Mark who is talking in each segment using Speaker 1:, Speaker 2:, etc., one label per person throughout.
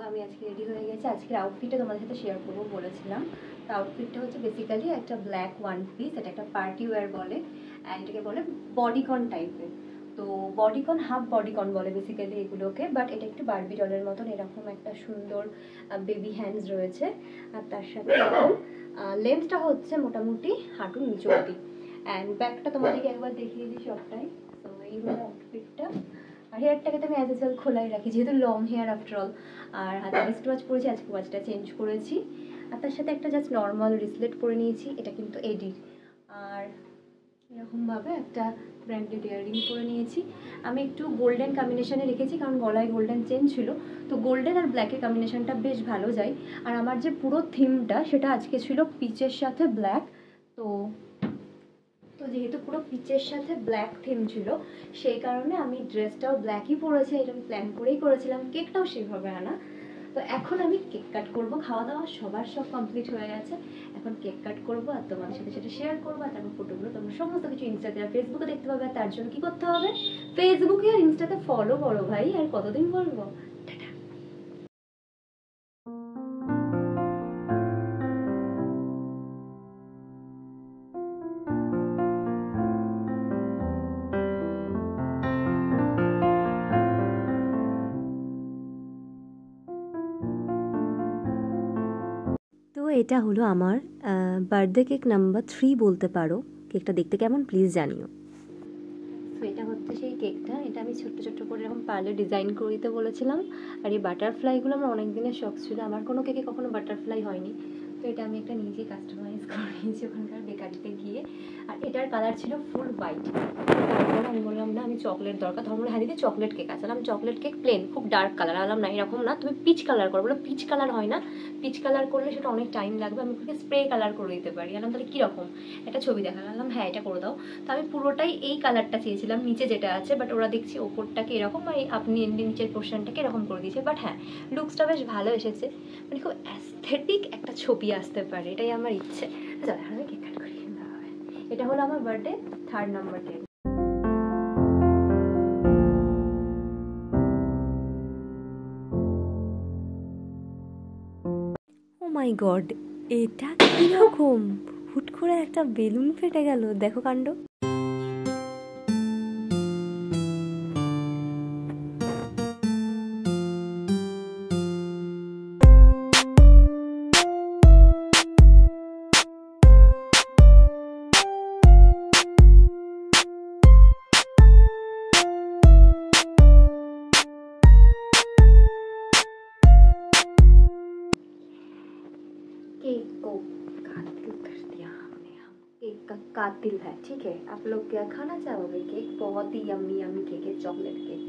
Speaker 1: আমি আজকে রেডি হয়ে গেছি। আজকের আউটফিটটা তোমাদের সাথে শেয়ার করবো বলেছিলাম। তো আউটফিটটা হচ্ছে বেসিক্যালি একটা ব্ল্যাক ওয়ান পিস, এটা একটা পার্টি ওয়্যার বলে, অ্যান্ড এটাকে বলে বডিকন টাইপের। তো বডিকন, হাফ বডিকন বলে বেসিক্যালি এগুলোকে, বাট এটা একটু বারবি ডলের মতন। এরকম একটা সুন্দর বেবি হ্যান্ডস রয়েছে, আর তার সাথে এরকম লেন্থটা হচ্ছে মোটামুটি হাঁটুর নিচু অবধি। অ্যান্ড ব্যাকটা তোমাদেরকে একবার দেখিয়ে দিই সবটাই। তো এই হলো আউটফিটটা। আর হেয়ারটাকে তো আমি অ্যাজ ইউজুয়াল খোলাই রাখি, যেহেতু লং হেয়ার আফটার অল। আর হাতে রিস্ট ওয়াচ পরেছি, আজকে ওয়াচটা চেঞ্জ করেছি। আর তার সাথে একটা জাস্ট নর্মাল রিসলেট পরে নিয়েছি, এটা কিন্তু এডির। আর এরকমভাবে একটা ব্র্যান্ডেড ইয়াররিং পরে নিয়েছি। আমি একটু গোল্ডেন কম্বিনেশনে রেখেছি, কারণ গলায় গোল্ডেন চেন ছিল। তো গোল্ডেন আর ব্ল্যাকের কম্বিনেশনটা বেশ ভালো যায়। আর আমার যে পুরো থিমটা সেটা আজকে ছিল পিচের সাথে ব্ল্যাক। তো যেহেতু পুরো পিচের সাথে ব্ল্যাক থিম ছিল, সেই কারণে আমি ড্রেসটাও ব্ল্যাকই পরেছি। এটা আমি প্ল্যান করেই করেছিলাম, কেকটাও সেভাবে আনা। তো এখন আমি কেক কাট করবো। খাওয়া দাওয়া সবার সব কমপ্লিট হয়ে গেছে, এখন কেক কাট করবো আর তোমাদের সাথে সেটা শেয়ার করবো। আর তারপর ফটোগুলো তোমরা সমস্ত কিছু ইনস্টাতে আর ফেসবুকে দেখতে পাবে। আর তার জন্য কী করতে হবে, ফেসবুকে আর ইনস্টাতে ফলো করো ভাই। আর কতদিন বলবো।
Speaker 2: তো এটা হলো আমার বার্থডে কেক নাম্বার 3 বলতে পারো। কেকটা দেখতে কেমন প্লিজ জানিও।
Speaker 1: তো এটা হচ্ছে সেই কেকটা। এটা আমি ছোট্ট ছোট্ট করে এরকম পার্লে ডিজাইন করে দিতে বলেছিলাম। আর এই বাটারফ্লাইগুলো আমার অনেক দিনের শখ ছিল, আমার কোনো কেকে কখনো বাটারফ্লাই হয়নি। তো এটা আমি একটা নিজেই কাস্টমাইজ করে নিয়েছি ওখানকার বেকারিতে গিয়ে। আর এটার কালার ছিল ফুল হোয়াইট। তারপর আমি বললাম না, আমি চকলেট দরকার। ধর্ম হ্যাঁ দিদি চকলেট কেক আছে। আমি চকলেট কেক প্লেন, খুব ডার্ক কালার। আলাম না এরকম না, তুমি পিচ কালার করো। বলো পিচ কালার হয় না, পিচ কালার করলে সেটা অনেক টাইম লাগবে, আমি ওকে স্প্রে কালার করে দিতে পারি। আলাম তাহলে কীরকম, একটা ছবি দেখালাম, হ্যাঁ এটা করে দাও। তো আমি পুরোটাই এই কালারটা চেয়েছিলাম, নিচে যেটা আছে, বাট ওরা দেখছি ওপরটাকে এরকম আর আপনি নিচের পোর্শনটাকে এরকম করে দিয়েছে। বাট হ্যাঁ, লুকসটা বেশ ভালো এসেছে, মানে খুব অ্যাস্থেটিক একটা ছবি আসতে পারে, এটাই আমার ইচ্ছে। চলো এখন আমি কেক কাট করি। এটা হলো আমার বার্থডে 3rd নাম্বার কেক।
Speaker 2: ও মাই গড, এটা কিরকম হুট করে একটা বেলুন ফেটে গেল, দেখো কাণ্ড।
Speaker 1: केक को कातिल कर दिया हमने, हम केक का कातिल है। ठीक है, आप लोग क्या खाना चाहोगे? केक बहुत ही यम्मी यम्मी केक है, चॉकलेट केक।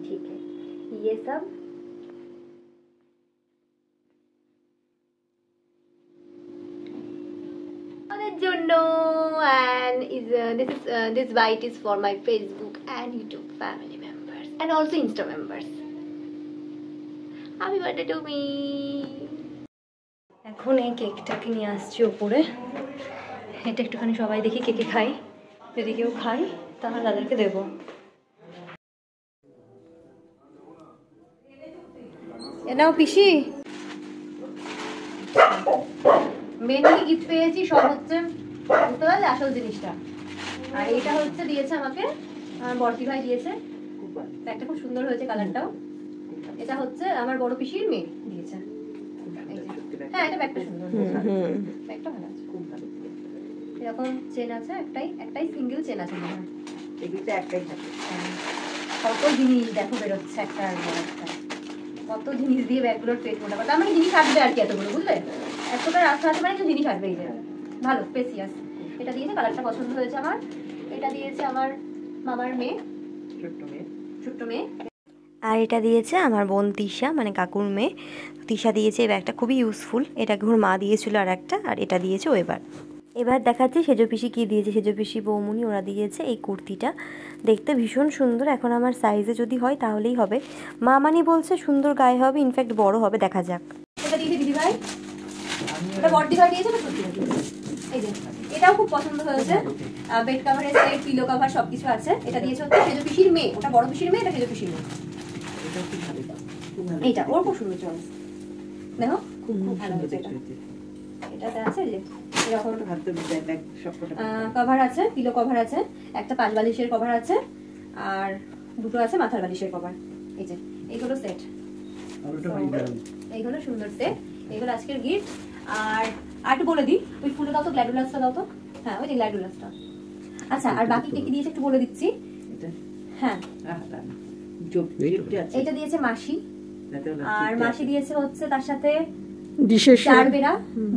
Speaker 1: ठीक है, ये सब and this bite is for my Facebook and YouTube family members and also Insta members. Happy birthday to me. এখন এই কেকটাকে নিয়ে আসছি ওপরে। এটা একটুখানি সবাই দেখি কেকে খাই, যদি কেউ খাই তাহলে তাদেরকে দেবো। এনাও পিসি, মেন কি গিফট পেয়েছি সব হচ্ছে বুঝতে পারলে আসল জিনিসটা। আর এইটা হচ্ছে দিয়েছে আমাকে আমার বড়দি ভাই দিয়েছে, একটা খুব সুন্দর হয়েছে কালারটাও। এটা হচ্ছে আমার বড় পিসির মেয়ে দিয়েছে। হ্যাঁ এটা ব্যাগটা সুন্দর, ব্যাগটা ভালো আছে, খুব ভালো। এরকম চেন আছে, একটাই সিঙ্গেল চেন আছে মনে হয়, এগুলোতে একটাই থাকে। কত জিনিস দেখো বেরোচ্ছে একটা আর একটা, কত জিনিস দিয়ে ব্যাগগুলোর পেট মোটা করতে। আমার জিনিস আসবে আর কি এতগুলো, বুঝলে? এতটা রাস্তা আছে মানে জিনিস আসবে। এই যে ভালো স্পেসিয়াস। এটা দিয়েছে, কালারটা পছন্দ হয়েছে আমার। এটা দিয়েছে আমার মামার মেয়ে, ছোট্ট মেয়ে।
Speaker 2: আর এটা দিয়েছে আমার বোন তিশা, মানে কাকুর মেয়ে। তিশা দিয়েছে এই ব্যাগটা, খুবই ইউজফুল। এটা ওর মা দিয়েছিল আর একটা, আর এটা দিয়েছে ও। এবার দেখাচ্ছি সেজো পিসি কী দিয়েছে। সেজো পিসি বৌমুনি ওরা দিয়েছে এই কুর্তিটা, দেখতে ভীষণ সুন্দর। এখন আমার সাইজে যদি হয় তাহলেই হবে। মা মানি বলছে সুন্দর গায়ে হবে, ইনফ্যাক্ট বড় হবে, দেখা যাক।
Speaker 1: এটা দিয়েছে দিদি ভাই, এটা বড়দি ভাই দিয়েছে, এই যে এটাও খুব পছন্দ হয়েছে। বেড কভারের সেট, পিলো কভার সবকিছু আছে। এটা দিয়েছে হচ্ছে সেজো পিসির মেয়ে, ওটা বড় পিসির মেয়ে, এটা সেজো পিসির মেয়ে। এইটা ওর খুব সুন্দর চয়েস, দেখো
Speaker 3: খুব
Speaker 1: খুব ভালো
Speaker 3: সুন্দর
Speaker 1: হয়েছে এটা।
Speaker 3: দেখতে।
Speaker 1: এটাতে আছে যে এরকম
Speaker 3: হাতে ব্যাগ সবকটা
Speaker 1: কভার আছে, পিলো কভার আছে, একটা 5 বালিশের কভার আছে, আর দুটো আছে মাথার বালিশের কভার। এই যে এইগুলো সেট,
Speaker 3: আর ওটা ভাই দারুণ।
Speaker 1: এইগুলো সুন্দর সেট, এইগুলো আজকের গিফট। আর একটু বলে দিই, ওই ফুলটা দাও তো, গ্ল্যাডুলাসটা দাও তো। হ্যাঁ ওই যে গ্ল্যাডুলাসটা। আচ্ছা আর বাকি কি কি দিয়েছে একটু বলে দিচ্ছি।
Speaker 3: এটা
Speaker 1: হ্যাঁ
Speaker 3: জবটি আছে।
Speaker 1: এটা দিয়েছে মাসি,
Speaker 3: তাতে হলো
Speaker 1: আর
Speaker 3: চিপটা
Speaker 1: মাসি
Speaker 3: আছে।
Speaker 1: দিয়েছে হচ্ছে তার সাথে
Speaker 4: বিশেষ
Speaker 1: জারবেরা।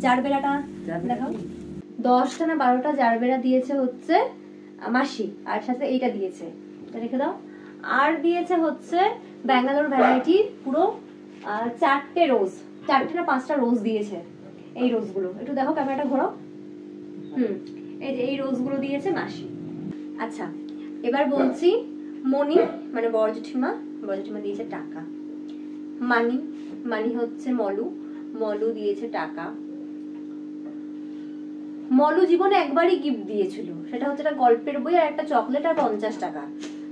Speaker 1: জারবেরাটা
Speaker 3: জারবেরা
Speaker 1: দেখাও,
Speaker 3: কি?
Speaker 1: 10টা না 12টা জারবেরা দিয়েছে হচ্ছে মাসি, আর সাথে এইটা দিয়েছে, এটা রেখে দাও। আর দিয়েছে হচ্ছে ব্যাঙ্গালোর ভ্যারাইটি পুরো 4টে রোজ, 4টে না 5টা রোজ দিয়েছে। এই রোজগুলো একটু দেখো, ক্যামেরাটা ঘোরাও। এই যে এই রোজগুলো দিয়েছে মাসি। আচ্ছা এবার বলছি, মনি মানে বড় জেঠিমা, বড় জেঠিমা দিয়েছে টাকা। মানি, মানি হচ্ছে মলু, মলু দিয়েছে টাকা। মলু জীবনে একবারই গিফট দিয়েছিল, সেটা হচ্ছে একটা গল্পের বই আর একটা চকলেট আর 50 টাকা।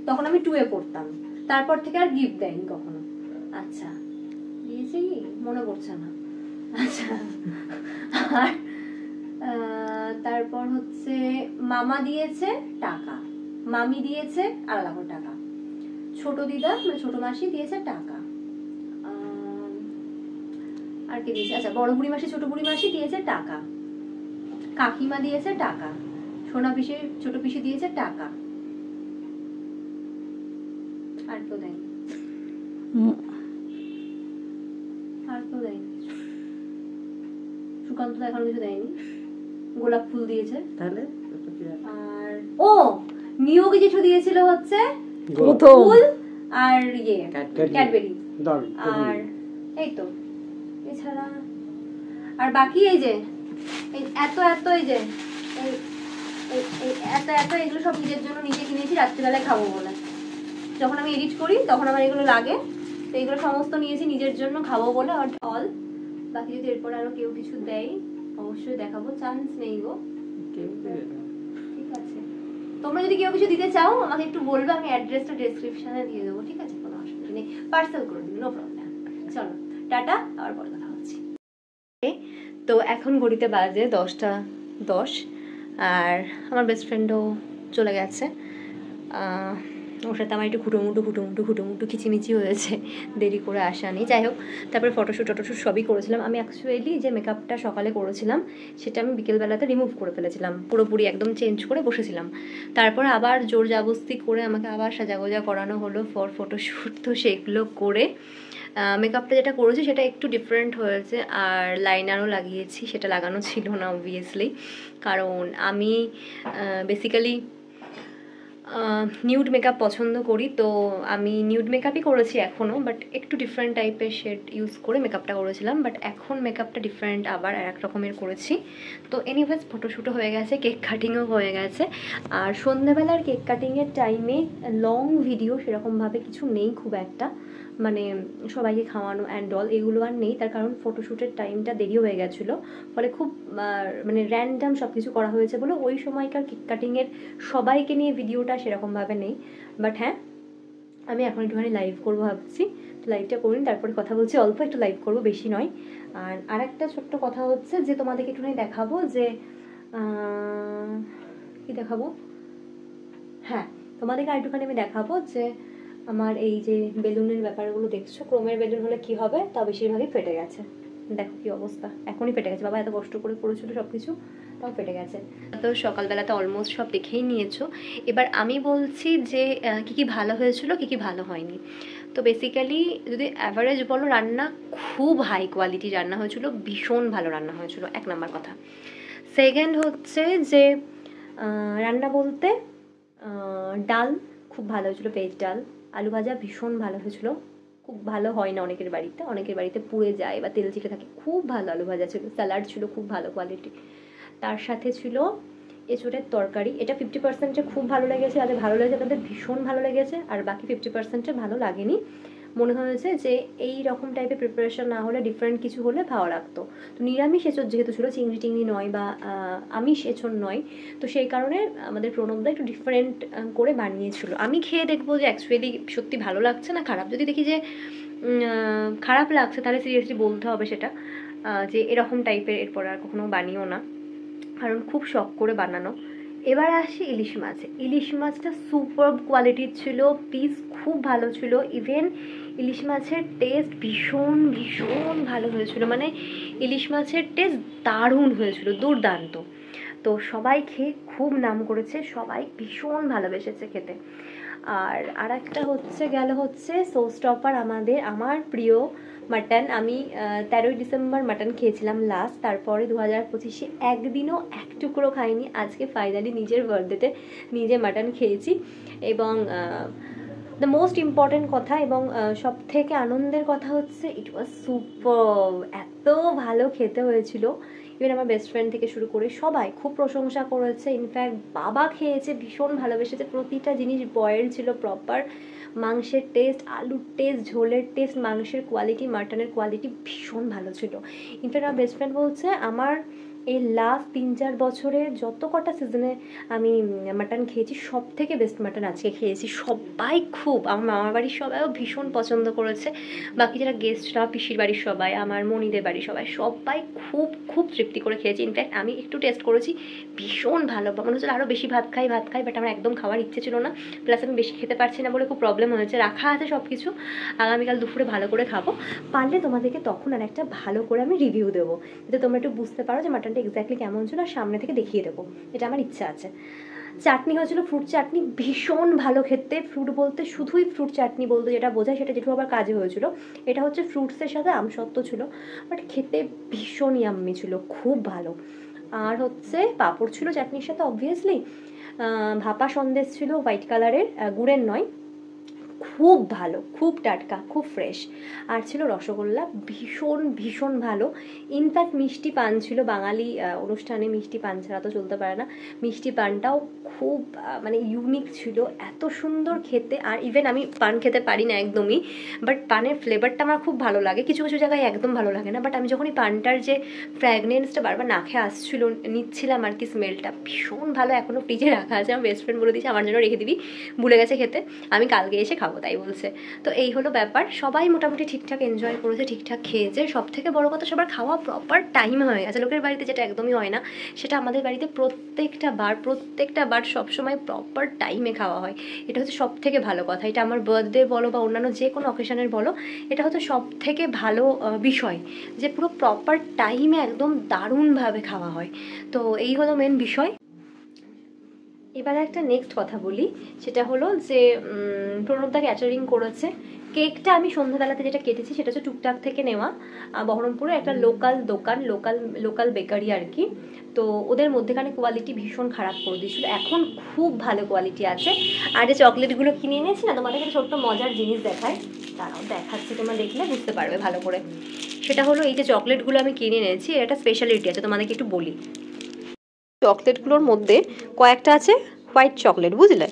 Speaker 1: তখন আমি 2 এ পড়তাম, তারপর থেকে আর গিফট দেয়নি কখনো। আচ্ছা দিয়েছে কি মনে পড়ছে না। আচ্ছা আর তারপর হচ্ছে মামা দিয়েছে টাকা, মামি দিয়েছে 2.5 টাকা, ছোট দিদা মানে ছোট মাসি দিয়েছে টাকা। আর কি দিয়েছে, আচ্ছা বড় বুড়ি মাসি ছোট বুড়ি মাসি দিয়েছে টাকা, কাকিমা দিয়েছে টাকা, সোনা পিসি ছোট পিসি দিয়েছে টাকা। আর কেউ দেয়নি, আর কেউ দেয়নি। সুকান্ত তো এখনো কিছু দেয়নি। গোলাপ ফুল দিয়েছে।
Speaker 3: তাহলে ওটা কি আর-
Speaker 1: আর ও নিয়োগ কিছু দিয়েছিল হচ্ছে
Speaker 4: প্রথম
Speaker 1: ফুল আর ইয়ে
Speaker 3: ক্যাডবেরি।
Speaker 1: ক্যাডবেরি।
Speaker 4: দারুণ
Speaker 1: আর এই তো, এছাড়া আর বাকি এই যে এই এত এত এই যে এই এই এত এত এগুলো সব নিজের জন্য নিজে কিনেছি রাত্রিবেলায় খাবো বলে। যখন আমি এডিট করি তখন আমার এগুলো লাগে, তো এগুলো সমস্ত নিয়েছি নিজের জন্য খাবো বলে। অল বাকি যদি এরপর আরো কেউ কিছু দেয় অবশ্যই দেখাবো, চান্স নেই গো।
Speaker 3: কেউ দেবে না।
Speaker 1: ঠিক আছে, তোমরা যদি কেউ কিছু দিতে চাও আমাকে একটু বলবে, আমি অ্যাড্রেসটা ডেসক্রিপশনে দিয়ে দেবো। ঠিক আছে, কোনো অসুবিধা নেই, পার্সেল করে দিন, নো প্রবলেম। চলো টাটা, আবার পরে কথা হচ্ছে। তো এখন ঘড়িতে বাজে 10টা 10, আর আমার বেস্ট ফ্রেন্ডও চলে গেছে। ওর সাথে আমার একটু খুঁটোমুটো খিচিমিচি হয়েছে, দেরি করে আসা নেই। যাই হোক, তারপরে ফটোশ্যুট সবই করেছিলাম। আমি অ্যাকচুয়ালি যে মেকআপটা সকালে করেছিলাম সেটা আমি বিকেলবেলাতে রিমুভ করে ফেলেছিলাম, পুরোপুরি একদম চেঞ্জ করে বসেছিলাম। তারপরে আবার জোর জাবস্তি করে আমাকে আবার সাজাগোজা করানো হলো ফর ফটোশ্যুট। তো সেগুলো করে মেকআপটা যেটা করেছি সেটা একটু ডিফারেন্ট হয়েছে, আর লাইনারও লাগিয়েছি, সেটা লাগানো ছিল না অবভিয়াসলি, কারণ আমি বেসিক্যালি নিউড মেকআপ পছন্দ করি। তো আমি নিউড মেকআপই করেছি এখনও, বাট একটু ডিফারেন্ট টাইপের শেড ইউজ করে মেকআপটা করেছিলাম। বাট এখন মেকআপটা ডিফারেন্ট, আবার এক রকমের করেছি। তো এনিওয়েজ ফটোশ্যুটও হয়ে গেছে, কেক কাটিংও হয়ে গেছে। আর সন্ধ্যেবেলার কেক কাটিংয়ের টাইমে লং ভিডিও সেরকমভাবে কিছু নেই খুব একটা, মানে সবাইকে খাওয়ানো অ্যান্ড অল এগুলো আর নেই। তার কারণ ফটোশ্যুটের টাইমটা দেরি হয়ে গেছিলো, ফলে খুব মানে র্যান্ডাম সব কিছু করা হয়েছে বলে ওই সময়কার কেক কাটিংয়ের সবাইকে নিয়ে ভিডিওটা সেরকমভাবে নেই। বাট হ্যাঁ, আমি এখন একটুখানি লাইভ করবো ভাবছি, লাইভটা করিনি তারপরে কথা বলছি। অল্প একটু লাইভ করবো, বেশি নয়। আর আরেকটা ছোট্ট কথা হচ্ছে যে তোমাদেরকে একটুখানি দেখাবো যে কি দেখাবো, হ্যাঁ তোমাদেরকে আরেকটুখানি আমি দেখাবো যে আমার এই যে বেলুনের ব্যাপারগুলো দেখছো, ক্রোমের বেলুন হলে কি হবে, তা বেশিরভাগই ফেটে গেছে। দেখো কি অবস্থা, এখনই ফেটে গেছে। বাবা এত কষ্ট করে করেছিল সব কিছু, তাও ফেটে গেছে। তো সকালবেলাতে অলমোস্ট সব দেখেই নিয়েছো। এবার আমি বলছি যে কী কী ভালো হয়েছিল, কী কী ভালো হয়নি। তো বেসিক্যালি যদি অ্যাভারেজ বলো, রান্না খুব হাই কোয়ালিটি রান্না হয়েছিল, ভীষণ ভালো রান্না হয়েছিল, 1 নাম্বার কথা। সেকেন্ড হচ্ছে যে রান্না বলতে ডাল খুব ভালো হয়েছিল, ভেজ ডাল। আলু ভাজা ভীষণ ভালো হয়েছিল, খুব ভালো হয় না অনেকের বাড়িতে পুড়ে যায় বা তেল চিটে থাকে। খুব ভালো আলু ভাজা ছিল। স্যালাড ছিল খুব ভালো কোয়ালিটি। তার সাথে ছিল এঁচোড়ের তরকারি। এটা 50%-এ খুব ভালো লেগেছে, যাদের ভালো লেগেছে তাদের ভীষণ ভালো লেগেছে, আর বাকি 50%-এ ভালো লাগেনি। মনে হয়েছে যে এই রকম টাইপের প্রিপারেশন না হলে ডিফারেন্ট কিছু হলে ভালো লাগতো। তো নিরামিষ এঁচোড় যেহেতু ছিল, চিংড়ি টিংড়ি নয় বা আমিষ এঁচোড় নয়, তো সেই কারণে আমাদের প্রণবদা একটু ডিফারেন্ট করে বানিয়েছিল। আমি খেয়ে দেখবো যে অ্যাকচুয়ালি সত্যি ভালো লাগছে না খারাপ। যদি দেখি যে
Speaker 2: খারাপ লাগছে, তাহলে সিরিয়াসলি বলতে হবে সেটা, যে এরকম টাইপের এরপর আর কখনো বানিও না, কারণ খুব শখ করে বানানো। এবার আসি ইলিশ মাছ। ইলিশ মাছটা সুপার কোয়ালিটির ছিল, পিস খুব ভালো ছিল, ইভেন ইলিশ মাছের টেস্ট ভীষণ ভীষণ ভালো হয়েছিল, মানে ইলিশ মাছের টেস্ট দারুণ হয়েছিল, দুর্দান্ত। তো সবাই খেয়ে খুব নাম করেছে, সবাই ভীষণ ভালোবেসেছে খেতে। আর একটা হচ্ছে শো স্টপার, আমার প্রিয় মাটন। আমি 13ই ডিসেম্বর মাটন খেয়েছিলাম লাস্ট, তারপরে 2025-এ একদিনও এক টুকরো খাইনি। আজকে ফাইনালি নিজের বার্থডেতে নিজে মাটন খেয়েছি, এবং দ্য মোস্ট ইম্পর্টেন্ট কথা এবং সব থেকে আনন্দের কথা হচ্ছে ইট ওয়াজ সুপার, এত ভালো খেতে হয়েছিল। ইভেন আমার বেস্ট ফ্রেন্ড থেকে শুরু করে সবাই খুব প্রশংসা করেছে, ইনফ্যাক্ট বাবা খেয়েছে, ভীষণ ভালোবেসেছে। প্রতিটা জিনিস বয়েল ছিল প্রপার, মাংসের টেস্ট, আলুর টেস্ট, ঝোলের টেস্ট, মাংসের কোয়ালিটি, মাটনের কোয়ালিটি ভীষণ ভালো ছিল। ইনফ্যাক্ট আমার বেস্ট ফ্রেন্ড বলছে আমার এই লাস্ট 3-4 বছরের যত কটা সিজনে আমি মাটন খেয়েছি সব থেকে বেস্ট মাটন আজকে খেয়েছি। সবাই খুব, আমার মামার বাড়ির সবাইও ভীষণ পছন্দ করেছে, বাকি যারা গেস্টরা, পিসির বাড়ির সবাই, আমার মনিদের বাড়ির সবাই খুব খুব তৃপ্তি করে খেয়েছি। ইনফ্যাক্ট আমি একটু টেস্ট করেছি, ভীষণ ভালো, মনে হচ্ছিল আরও বেশি ভাত খাই, বাট আমার একদম খাওয়ার ইচ্ছে ছিল না, প্লাস আমি বেশি খেতে পারছি না বলে খুব প্রবলেম হয়েছে। রাখা আছে সব কিছু, আগামীকাল দুপুরে ভালো করে খাবো, পারলে তোমাদেরকে তখন আর একটা ভালো করে আমি রিভিউ দেবো, যাতে তোমরা একটু বুঝতে পারো যে মাটনটা এক্স্যাক্টলি কেমন ছিল, আর সামনে থেকে দেখিয়ে দেবো, এটা আমার ইচ্ছা আছে। চাটনি হয়েছিল ফ্রুট চাটনি, ভীষণ ভালো খেতে। ফ্রুট বলতে শুধুই ফ্রুট চাটনি বলতে যেটা বোঝায় সেটা যেটুকু আবার কাজে হয়েছিল, এটা হচ্ছে ফ্রুটসের সাথে আমসত্ত্ব ছিল, বাট খেতে ভীষণ ইয়াম্মি ছিল, খুব ভালো। আর হচ্ছে পাঁপড় ছিল চাটনির সাথে অবভিয়াসলি, ভাপা সন্দেশ ছিল হোয়াইট কালারের, গুড়ের নয়, খুব ভালো, খুব টাটকা, খুব ফ্রেশ। আর ছিল রসগোল্লা, ভীষণ ভীষণ ভালো। ইনফ্যাক্ট মিষ্টি পান ছিল, বাঙালি অনুষ্ঠানে মিষ্টি পান ছাড়া তো চলতে পারে না, মিষ্টি পানটাও খুব মানে ইউনিক ছিল, এত সুন্দর খেতে। আর ইভেন আমি পান খেতে পারি না একদমই, বাট পানের ফ্লেভারটা আমার খুব ভালো লাগে, কিছু কিছু জায়গায় একদম ভালো লাগে না, বাট আমি যখন এই পানটার যে ফ্র্যাগনেন্সটা বারবার নাকে আসছিল, নিচ্ছিলাম আর কি, স্মেলটা ভীষণ ভালো। এখনও ফ্রিজে রাখা আছে, আমার বেস্ট ফ্রেন্ড বলে দিয়েছে আমার জন্য রেখে দিবি, ভুলে গেছে খেতে, আমি কালকে এসে খাবো তাই বলছে। তো এই হলো ব্যাপার, সবাই মোটামুটি ঠিকঠাক এনজয় করেছে, ঠিকঠাক খেয়েছে। সব থেকে বড় কথা, সবার খাওয়া প্রপার টাইমে হয়ে গেছে। লোকের বাড়িতে যেটা একদমই হয় না, সেটা আমাদের বাড়িতে প্রত্যেকটা বার সবসময় প্রপার টাইমে খাওয়া হয়। এটা হচ্ছে সব থেকে ভালো কথা। এটা আমার বার্থডে বলো বা অন্যান্য যে কোনো অকেশনের বলো, এটা হচ্ছে সব থেকে ভালো বিষয়, যে পুরো প্রপার টাইমে একদম দারুণভাবে খাওয়া হয়। তো এই হলো মেন বিষয়। এবার একটা নেক্সট কথা বলি, সেটা হলো যে প্রণবদা ক্যাটারিং করেছে। কেকটা আমি সন্ধ্যাবেলাতে যেটা কেটেছি সেটা হচ্ছে টুকটাক থেকে নেওয়া, বহরমপুরে একটা লোকাল দোকান, লোকাল বেকারি আর কি। তো ওদের মধ্যেখানে কোয়ালিটি ভীষণ খারাপ করে দিয়েছিল, এখন খুব ভালো কোয়ালিটি আছে। আর যে চকলেটগুলো কিনে এনেছি না, তোমাদের একটা ছোট্ট মজার জিনিস দেখায়, তারাও দেখাচ্ছি, তোমরা দেখলে বুঝতে পারবে ভালো করে। সেটা হলো এই যে চকলেটগুলো আমি কিনে এনেছি, এটা স্পেশালিটি আছে, তোমাদেরকে একটু বলি। চকলেটগুলোর মধ্যে কয়েকটা আছে হোয়াইট চকলেট, বুঝলে,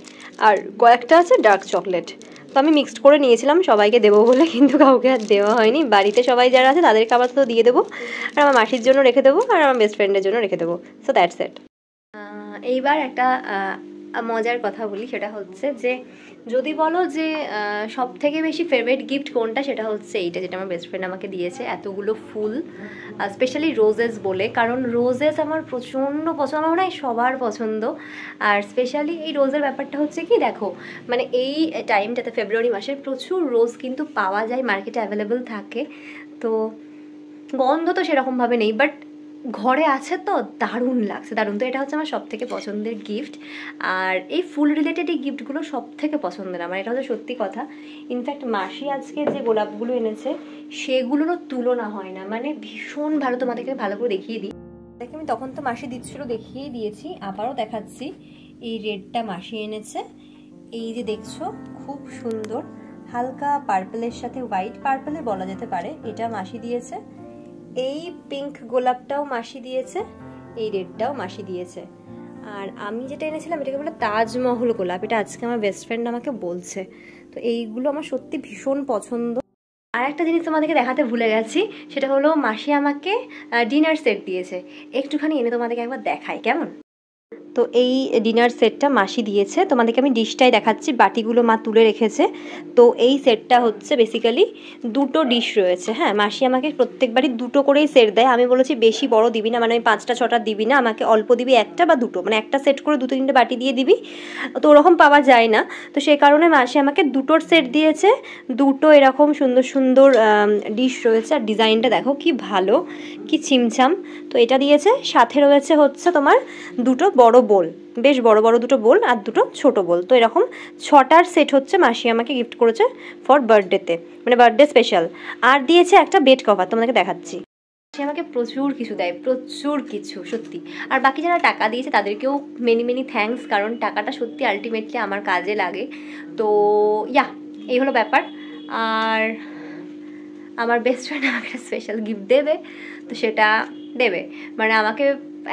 Speaker 2: আর কয়েকটা আছে ডার্ক চকলেট। তো আমি মিক্সড করে নিয়েছিলাম সবাইকে দেবো বলে, কিন্তু কাউকে আর দেওয়া হয়নি। বাড়িতে সবাই যারা আছে তাদেরকে আবার তো দিয়ে দেবো, আর আমার মাসির জন্য রেখে দেবো, আর আমার বেস্ট ফ্রেন্ডের জন্য রেখে দেবো। So that's it. এইবার একটা মজার কথা বলি, সেটা হচ্ছে যে যদি বলো যে সব থেকে বেশি ফেভারিট গিফট কোনটা, সেটা হচ্ছে এইটা, যেটা আমার বেস্ট ফ্রেন্ড আমাকে দিয়েছে, এতগুলো ফুল, স্পেশালি রোজেস বলে, কারণ রোজেস আমার প্রচণ্ড পছন্দ, আমার মনে হয় সবার পছন্দ। আর স্পেশালি এই রোজের ব্যাপারটা হচ্ছে কি, দেখো মানে এই টাইমটাতে ফেব্রুয়ারি মাসের প্রচুর রোজ কিন্তু পাওয়া যায়, মার্কেটে অ্যাভেলেবেল থাকে। তো গন্ধ তো সেরকমভাবে নেই, বাট ঘরে আছে তো দারুণ লাগছে, দারুণ। তো এটা হচ্ছে আমার সব থেকে পছন্দের গিফট। আর এই ফুল রিলেটেড এই গিফটগুলো সব থেকে পছন্দের আমার, এটা হচ্ছে সত্যি কথা। ইনফ্যাক্ট মাসি আজকে যে গোলাপগুলো এনেছে সেগুলোরও তুলনা হয় না, মানে ভীষণ ভালো। তোমাদেরকে ভালো করে দেখিয়ে দিই, দেখে আমি তখন তো মাসি দিচ্ছিল দেখিয়েই দিয়েছি, আবারও দেখাচ্ছি। এই রেডটা মাসি এনেছে, এই যে দেখছো খুব সুন্দর হালকা পার্পলের সাথে হোয়াইট, পার্পলে বলা যেতে পারে, এটা মাসি দিয়েছে। এই পিঙ্ক গোলাপটাও মাসি দিয়েছে, এই রেডটাও মাসি দিয়েছে। আর আমি যেটা এনেছিলাম এটাকে বলে তাজমহল গোলাপ, এটা আজকে আমার বেস্ট ফ্রেন্ড আমাকে বলছে। তো এইগুলো আমার সত্যি ভীষণ পছন্দ। আর একটা জিনিস তোমাদেরকে দেখাতে ভুলে গেছি, সেটা হলো মাসি আমাকে ডিনার সেট দিয়েছে, একটুখানি এনে তোমাদেরকে একবার দেখাই কেমন। তো এই ডিনার সেটটা মাসি দিয়েছে, তোমাদেরকে আমি ডিশটাই দেখাচ্ছি, বাটিগুলো মা তুলে রেখেছে। তো এই সেটটা হচ্ছে বেসিক্যালি দুটো ডিশ রয়েছে। হ্যাঁ, মাসি আমাকে প্রত্যেকবারই দুটো করেই সেট দেয়। আমি বলেছি বেশি বড় দিবি না, মানে আমি 5টা 6টা দিবি না, আমাকে অল্প দিবি, একটা বা দুটো, মানে একটা সেট করে 2-3টে বাটি দিয়ে দিবি। তো ওরকম পাওয়া যায় না, তো সেই কারণে মাসি আমাকে দুটোর সেট দিয়েছে। দুটো এরকম সুন্দর সুন্দর ডিশ রয়েছে, আর ডিজাইনটা দেখো কি ভালো, কি ছিমছাম। তো এটা দিয়েছে, সাথে রয়েছে হচ্ছে তোমার দুটো বড় বোল, বেশ বড় বড় দুটো বোল আর দুটো ছোট বোল। তো এরকম 6টার সেট হচ্ছে মাসি আমাকে গিফট করেছে ফর বার্থডেতে, মানে বার্থডে স্পেশাল। আর দিয়েছে একটা বেড কভার, তোমাদেরকে দেখাচ্ছি। সে আমাকে প্রচুর কিছু দেয়, প্রচুর কিছু সত্যি। আর বাকি যারা টাকা দিয়েছে তাদেরকেও মেনি মেনি থ্যাঙ্কস, কারণ টাকাটা সত্যি আলটিমেটলি আমার কাজে লাগে। তো ইয়া, এই হলো ব্যাপার। আর আমার বেস্ট ফ্রেন্ড আমাকে একটা স্পেশাল গিফট দেবে, তো সেটা দেবে। মানে আমাকে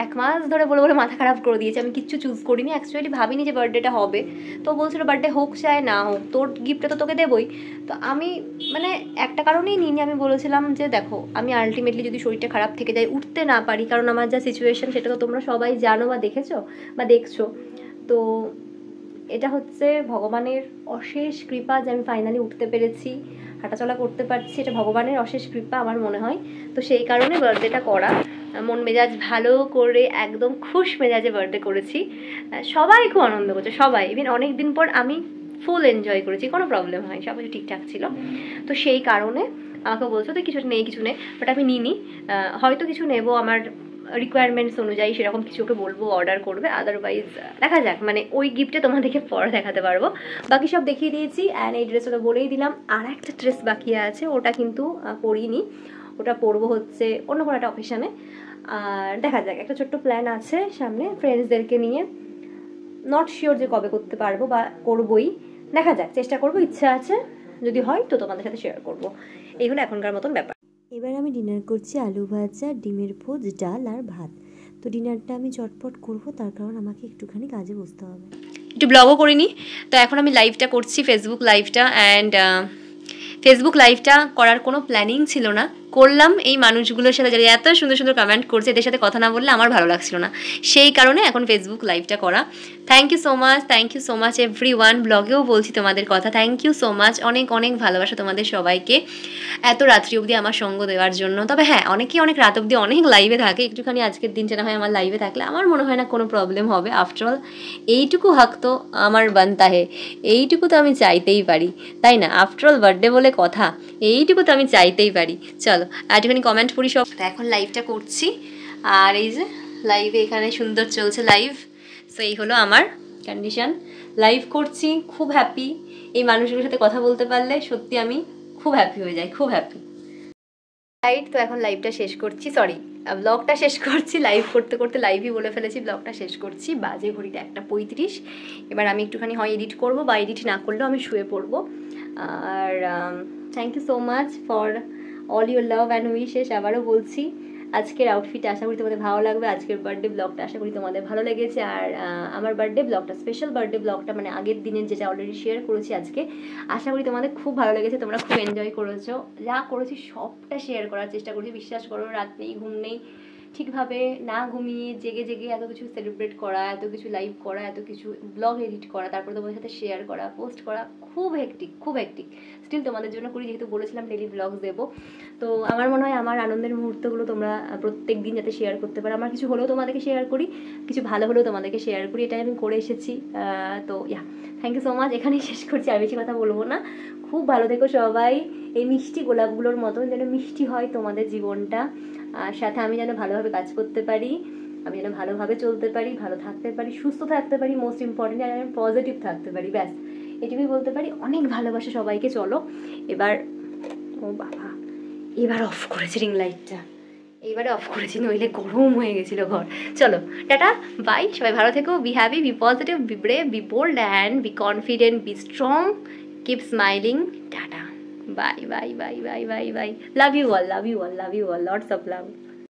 Speaker 2: 1 মাস ধরে বলে বলে মাথা খারাপ করে দিয়েছে, আমি কিচ্ছু চুজ করিনি, অ্যাকচুয়ালি ভাবিনি যে বার্থডেটা হবে। তো বলছিল বার্থডে হোক চায় না হোক, তোর গিফটটা তো তোকে দেবই। তো আমি মানে একটা কারণেই নিইনি, আমি বলেছিলাম যে দেখো আমি আলটিমেটলি যদি শরীরটা খারাপ থেকে যায়, উঠতে না পারি, কারণ আমার যা সিচুয়েশন সেটা তো তোমরা সবাই জানো বা দেখেছো বা দেখছো। তো এটা হচ্ছে ভগবানের অশেষ কৃপা যে আমি ফাইনালি উঠতে পেরেছি, হাঁটাচলা করতে পারছি, এটা ভগবানের অশেষ কৃপা আমার মনে হয়। তো সেই কারণে বার্থডেটা করা, মন মেজাজ ভালো করে একদম খুশ মেজাজে বার্থডে করেছি। সবাই খুব আনন্দ করছে, সবাই, ইভেন অনেক দিন পর আমি ফুল এনজয় করেছি, কোনো প্রবলেম হয়, সব কিছু ঠিকঠাক ছিল। তো সেই কারণে আমাকে বলছো তো কিছু নেই কিছু নেই, বাট আমি নিইনি। হয়তো কিছু নেবো আমার রিকোয়ারমেন্টস অনুযায়ী, সেরকম কিছু ওকে বলবো অর্ডার করবে, আদারওয়াইজ দেখা যাক। মানে ওই গিফটে তোমাদেরকে পরে দেখাতে পারবো, বাকি সব দেখিয়ে দিয়েছি। অ্যান্ড এই ড্রেসটা বলেই দিলাম, আর একটা ড্রেস বাকি আছে, ওটা কিন্তু পরিনি, ওটা পরবো হচ্ছে অন্য কোনো একটা অকেশনে। আর দেখা যাক, একটা ছোট্ট প্ল্যান আছে সামনে ফ্রেন্ডসদেরকে নিয়ে, নট শিওর যে কবে করতে পারবো বা করবোই, দেখা যাক, চেষ্টা করবো, ইচ্ছা আছে, যদি হয় তো তোমাদের সাথে শেয়ার করবো। এই হলো এখনকার মতন ব্যাপার।
Speaker 5: এবার আমি ডিনার করছি আলু ভাজা, ডিমের পোচ, ডাল আর ভাত। তো ডিনারটা আমি চটপট করব, তার কারণ আমাকে একটুখানি কাজে বসতে হবে।
Speaker 2: একটু ব্লগও করিনি, তো এখন আমি লাইভটা করছি, ফেসবুক লাইভটা। অ্যান্ড ফেসবুক লাইভটা করার কোনো প্ল্যানিং ছিল না, করলাম এই মানুষগুলোর সাথে যারা এত সুন্দর সুন্দর কমেন্ট করছে, এদের সাথে কথা না বললে আমার ভালো লাগছিল না, সেই কারণে এখন ফেসবুক লাইভটা করা। Thank you so much everyone. ব্লগেও বলছি তোমাদের কথা, থ্যাংক ইউ সো মাচ, অনেক অনেক ভালোবাসা তোমাদের সবাইকে এত রাত্রি অবধি আমার সঙ্গ দেওয়ার জন্য। তবে হ্যাঁ, অনেকেই অনেক রাত অবধি অনেক লাইভে থাকে, একটুখানি আজকের দিনটা না হয় আমার লাইভে থাকলে আমার মনে হয় না কোনো প্রবলেম হবে। আফটারঅল এইটুকু হক তো আমার বানতা হে, এইটুকু তো আমি চাইতেই পারি, তাই না? আফটারঅল বার্থডে বলে কথা, এইটুকু তো আমি চাইতেই পারি। চলো একটুখানি কমেন্ট পড়ি সব। এখন লাইভটা করছি, আর এই যে লাইভে এখানে সুন্দর চলছে লাইভ। সো এই হলো আমার কন্ডিশন, লাইভ করছি, খুব হ্যাপি। এই মানুষগুলোর সাথে কথা বলতে পারলে সত্যি আমি খুব হ্যাপি হয়ে যাই, খুব হ্যাপি। রাইট, তো এখন লাইভটা শেষ করছি, সরি ব্লগটা শেষ করছি, লাইভ করতে করতে লাইভই বলে ফেলেছি, ব্লগটা শেষ করছি। বাজে ঘড়িতে 1:35। এবার আমি একটুখানি হয় এডিট করবো, বা এডিট না করলেও আমি শুয়ে পড়বো। আর thank you so much for all your love and wishes. আবারও বলছি, আজকের আউটফিট আশা করি তোমাদের ভালো লাগবে, আজকের বার্থডে ব্লগটা আশা করি তোমাদের ভালো লেগেছে। আর আমার বার্থডে ব্লগটা, স্পেশাল বার্থডে ব্লগটা, মানে আগের দিনের যেটা অলরেডি শেয়ার করেছি আজকে, আশা করি তোমাদের খুব ভালো লেগেছে, তোমরা খুব এনজয় করেছো। যা করেছি সবটা শেয়ার করার চেষ্টা করেছি, বিশ্বাস করো রাত নেই ঘুম নেই, ঠিকভাবে না ঘুমিয়ে জেগে জেগে এত কিছু সেলিব্রেট করা, এত কিছু লাইভ করা, এত কিছু ব্লগ এডিট করা, তারপরে তোমাদের সাথে শেয়ার করা, পোস্ট করা, খুব হেক্টিক, খুব হেক্টিক। স্টিল তোমাদের জন্য করি, যেহেতু বলেছিলাম ডেলি ব্লগ দেবো। তো আমার মনে হয় আমার আনন্দের মুহূর্তগুলো তোমরা প্রত্যেক দিন যাতে শেয়ার করতে পারো, আমার কিছু হলেও তোমাদেরকে শেয়ার করি, কিছু ভালো হলেও তোমাদেরকে শেয়ার করি, এটাই আমি করে এসেছি। তো ইয়া, থ্যাংক ইউ সো মাচ, এখানেই শেষ করছি, আর বেশি কথা বলবো না। খুব ভালো থেকো সবাই, এই মিষ্টি গোলাপগুলোর মতন যেন মিষ্টি হয় তোমাদের জীবনটা, আর সাথে আমি যেন ভালোভাবে কাজ করতে পারি, আমি যেন ভালোভাবে চলতে পারি, ভালো থাকতে পারি, সুস্থ থাকতে পারি, মোস্ট ইম্পর্টেন্ট, আর আমি পজিটিভ থাকতে পারি, ব্যাস এটুকুই বলতে পারি। অনেক ভালোবাসা সবাইকে। চলো এবার, ও বাবা, এবার অফ করেছি রিং লাইটটা, এইবারে অফ করেছি, নইলে গরম হয়ে গেছিলো ঘর। চলো টাটা, বাই, সবাই ভালো থেকো, be happy, be positive, be brave, be bold and be confident, be strong, keep smiling, tata, bye bye bye bye bye bye, love you all, love you all, love you all, lots of love.